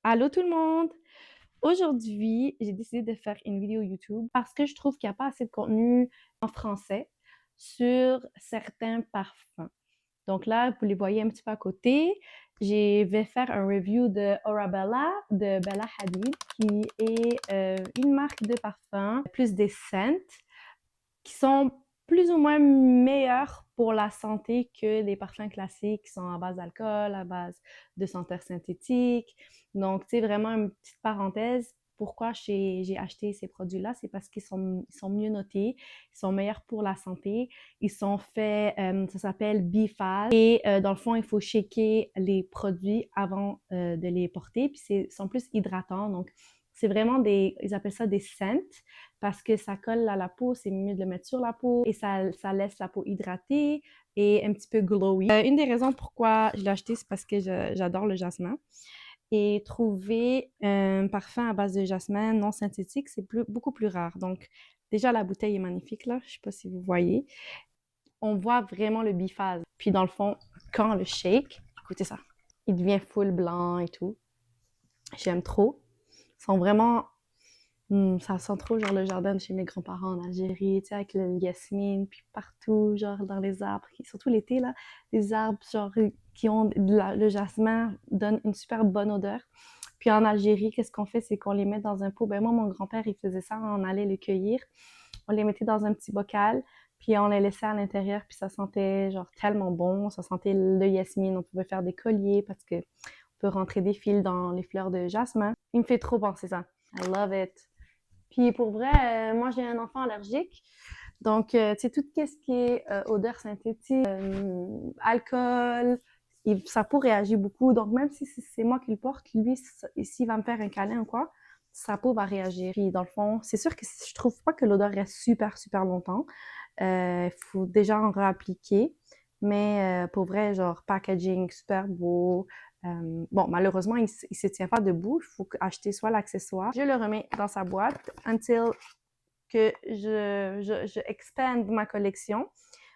Allô tout le monde! Aujourd'hui, j'ai décidé de faire une vidéo YouTube parce que je trouve qu'il n'y a pas assez de contenu en français sur certains parfums. Donc là, vous les voyez un petit peu à côté. Je vais faire un review de Orabella de Bella Hadid, qui est une marque de parfum, plus des scents, qui sont plus ou moins meilleurs pour la santé que les parfums classiques qui sont à base d'alcool, à base de senteurs synthétiques. Donc, tu sais, vraiment une petite parenthèse. Pourquoi j'ai acheté ces produits-là? C'est parce ils sont mieux notés, ils sont meilleurs pour la santé. Ils sont faits, ça s'appelle Biphase. Et dans le fond, il faut shaker les produits avant de les porter. Puis ils sont plus hydratants. Donc, c'est vraiment ils appellent ça des scents parce que ça colle à la peau, c'est mieux de le mettre sur la peau et ça laisse la peau hydratée et un petit peu glowy. Une des raisons pourquoi je l'ai acheté, c'est parce que j'adore le jasmin. Et trouver un parfum à base de jasmin non synthétique, c'est beaucoup plus rare. Donc, déjà, la bouteille est magnifique, là. Je sais pas si vous voyez. On voit vraiment le biphase. Puis, dans le fond, quand on le shake, écoutez ça, il devient full blanc et tout. J'aime trop. Ils sont vraiment ça sent trop genre le jardin de chez mes grands-parents en Algérie, tu sais, avec le yasmine, puis partout, genre dans les arbres, surtout l'été, là, les arbres genre qui ont le jasmin donnent une super bonne odeur. Puis en Algérie, qu'est-ce qu'on fait, c'est qu'on les met dans un pot. Ben moi, mon grand-père, il faisait ça, on allait les cueillir, on les mettait dans un petit bocal, puis on les laissait à l'intérieur, puis ça sentait genre tellement bon, ça sentait le yasmine, on pouvait faire des colliers parce que on peut rentrer des fils dans les fleurs de jasmin. Il me fait trop penser ça. I love it. Puis pour vrai, moi j'ai un enfant allergique, donc tu sais tout ce qui est odeur synthétique, alcool, sa peau réagit beaucoup. Donc même si c'est moi qui le porte, lui s'il va me faire un câlin ou quoi, sa peau va réagir. Puis dans le fond, c'est sûr que je trouve pas que l'odeur reste super longtemps. Il faut déjà en réappliquer. Mais pour vrai, genre packaging super beau. Bon, malheureusement, il se tient pas debout. Il faut acheter soit l'accessoire. Je le remets dans sa boîte until que je expande ma collection.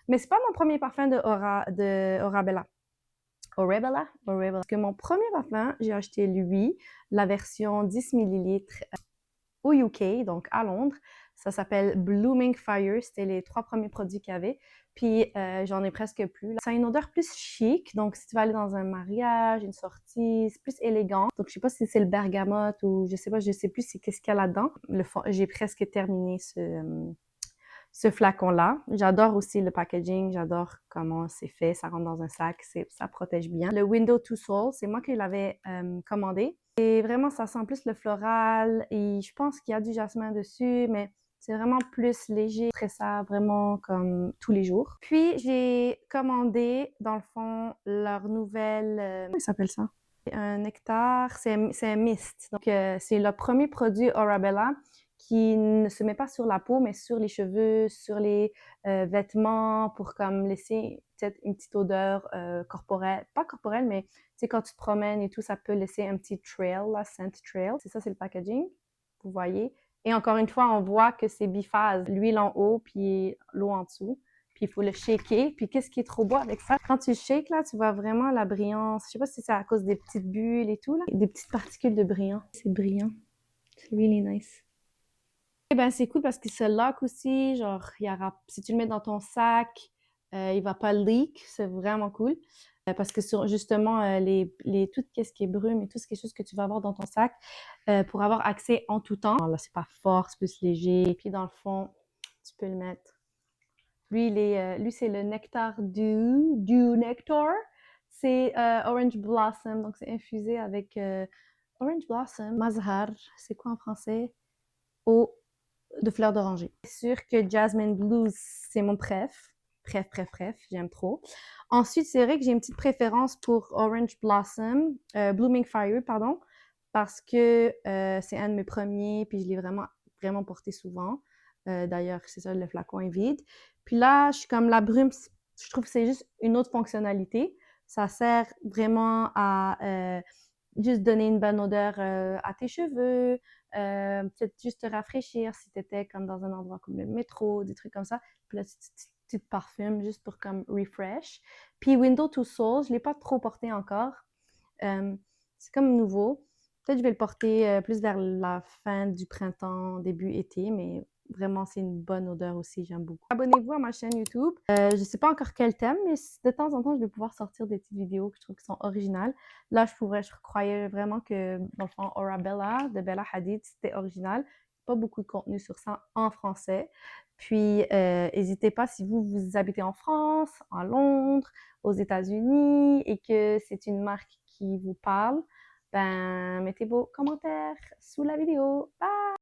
Mais c'est pas mon premier parfum de Orabella. Orabella. Parce que mon premier parfum, j'ai acheté lui, la version 10 millilitres au UK, donc à Londres. Ça s'appelle Blooming Fire. C'était les 3 premiers produits qu'il y avait. Puis j'en ai presque plus. Ça a une odeur plus chic. Donc si tu vas aller dans un mariage, une sortie, c'est plus élégant. Donc je sais pas si c'est le bergamote ou je sais plus qu'est-ce qu'il y a là-dedans. J'ai presque terminé ce flacon-là. J'adore aussi le packaging, j'adore comment c'est fait, ça rentre dans un sac, ça protège bien. Le Window to Soul, c'est moi qui l'avais commandé. Et vraiment, ça sent plus le floral et je pense qu'il y a du jasmin dessus, mais c'est vraiment plus léger, très ça, vraiment comme tous les jours. Puis, j'ai commandé, dans le fond, leur nouvelle... comment ça s'appelle ça? Un nectar, c'est un mist. Donc, c'est le premier produit Orabella qui ne se met pas sur la peau, mais sur les cheveux, sur les vêtements, pour comme laisser peut-être une petite odeur corporelle. Pas corporelle, mais tu sais, quand tu te promènes et tout, ça peut laisser un petit trail, là, scent trail. C'est ça, c'est le packaging, vous voyez. Et encore une fois, on voit que c'est biphase. L'huile en haut, puis l'eau en dessous. Puis il faut le shaker. Puis qu'est-ce qui est trop beau avec ça? Quand tu shakes, là, tu vois vraiment la brillance. Je sais pas si c'est à cause des petites bulles et tout, là. Des petites particules de brillant. C'est brillant. C'est really nice. Eh ben, c'est cool parce qu'il se lock aussi. Genre, si tu le mets dans ton sac, il va pas leak. C'est vraiment cool. Parce que justement, tout ce qui est brume et tout ce qui est chose que tu vas avoir dans ton sac, pour avoir accès en tout temps. Alors là, c'est pas fort, c'est plus léger. Puis dans le fond, tu peux le mettre. Lui, c'est le nectar du nectar. C'est Orange Blossom, donc c'est infusé avec Orange Blossom, Mazhar, c'est quoi en français? Eau de fleurs d'oranger. C'est sûr que Jasmine Blues, c'est mon préf, j'aime trop. Ensuite, c'est vrai que j'ai une petite préférence pour Orange Blossom, Blooming Fire, pardon, parce que c'est un de mes premiers, puis je l'ai vraiment porté souvent. D'ailleurs, c'est ça, le flacon est vide. Puis là, je suis comme la brume, je trouve que c'est juste une autre fonctionnalité. Ça sert vraiment à juste donner une bonne odeur à tes cheveux, peut-être juste te rafraîchir si tu étais comme dans un endroit comme le métro, des trucs comme ça. Puis là, tu te parfumes juste pour comme refresh. Puis Window to Soul, je l'ai pas trop porté encore. C'est comme nouveau. Peut-être que je vais le porter plus vers la fin du printemps, début été, mais vraiment, c'est une bonne odeur aussi, j'aime beaucoup. Abonnez-vous à ma chaîne YouTube. Je ne sais pas encore quel thème, mais de temps en temps, je vais pouvoir sortir des petites vidéos que je trouve qui sont originales. Là, je croyais vraiment que, dans le fond, Bella de Bella Hadid, c'était original. Pas beaucoup de contenu sur ça en français. Puis, n'hésitez pas si vous habitez en France, en Londres, aux États-Unis et que c'est une marque qui vous parle, ben, mettez vos commentaires sous la vidéo. Bye!